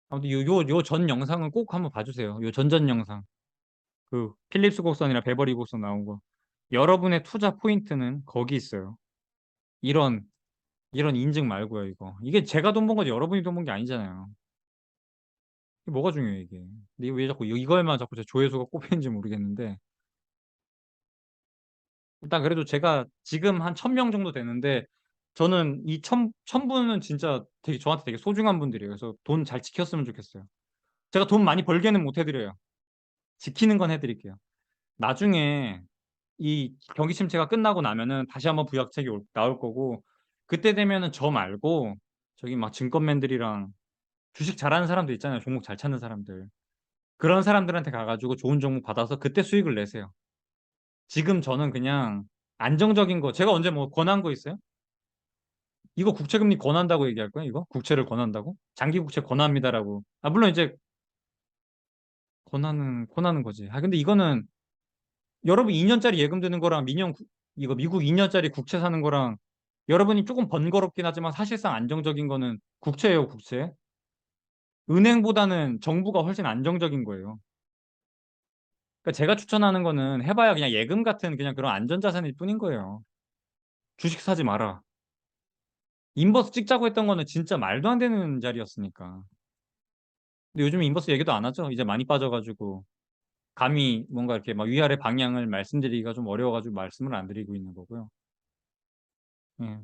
아무튼 요 전 영상은 꼭 한번 봐주세요. 요 전전 영상. 그 필립스 곡선이나 베버리 곡선 나온 거. 여러분의 투자 포인트는 거기 있어요. 이런 이런 인증 말고요, 이거. 이게 제가 돈 번 거지 여러분이 돈 번 게 아니잖아요. 이게 뭐가 중요해, 이게. 근데 왜 자꾸 이거에만 자꾸 제 조회수가 꼽히는지 모르겠는데. 일단 그래도 제가 지금 한 1,000명 정도 되는데 저는 이 분은 진짜 되게 저한테 되게 소중한 분들이에요. 그래서 돈 잘 지켰으면 좋겠어요. 제가 돈 많이 벌게는 못 해드려요. 지키는 건 해드릴게요. 나중에 이 경기 침체가 끝나고 나면은 다시 한번 부약책이 나올 거고 그때 되면은 저 말고 저기 막 증권맨들이랑 주식 잘하는 사람들 있잖아요. 종목 잘 찾는 사람들. 그런 사람들한테 가가지고 좋은 종목 받아서 그때 수익을 내세요. 지금 저는 그냥 안정적인 거 제가 언제 뭐 권한 거 있어요? 이거 국채금리 권한다고 얘기할 거야? 이거? 국채를 권한다고? 장기 국채 권합니다라고. 아 물론 이제 권하는 거지. 아 근데 이거는 여러분 2년짜리 예금 드는 거랑 이거 미국 2년짜리 국채 사는 거랑 여러분이 조금 번거롭긴 하지만 사실상 안정적인 거는 국채예요, 국채. 은행보다는 정부가 훨씬 안정적인 거예요. 그러니까 제가 추천하는 거는 해봐야 그냥 예금 같은 그냥 그런 안전자산일 뿐인 거예요. 주식 사지 마라. 인버스 찍자고 했던 거는 진짜 말도 안 되는 자리였으니까. 근데 요즘 인버스 얘기도 안 하죠. 이제 많이 빠져가지고 감히 뭔가 이렇게 막 위아래 방향을 말씀드리기가 좀 어려워가지고 말씀을 안 드리고 있는 거고요. 예.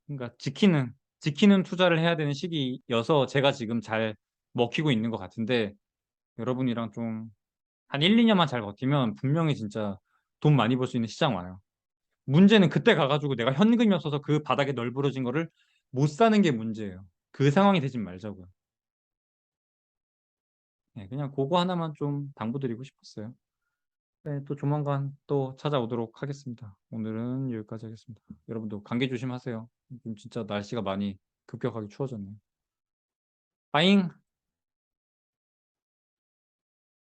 그러니까 지키는 투자를 해야 되는 시기여서 제가 지금 잘 먹히고 있는 것 같은데 여러분이랑 좀 한 1, 2년만 잘 버티면 분명히 진짜 돈 많이 벌 수 있는 시장 와요. 문제는 그때 가가지고 내가 현금이 없어서 그 바닥에 널브러진 거를 못 사는 게 문제예요. 그 상황이 되지 말자고요. 네, 그냥 그거 하나만 좀 당부드리고 싶었어요. 네, 또 조만간 또 찾아오도록 하겠습니다. 오늘은 여기까지 하겠습니다. 여러분도 감기 조심하세요. 지금 진짜 날씨가 많이 급격하게 추워졌네요. 빠잉!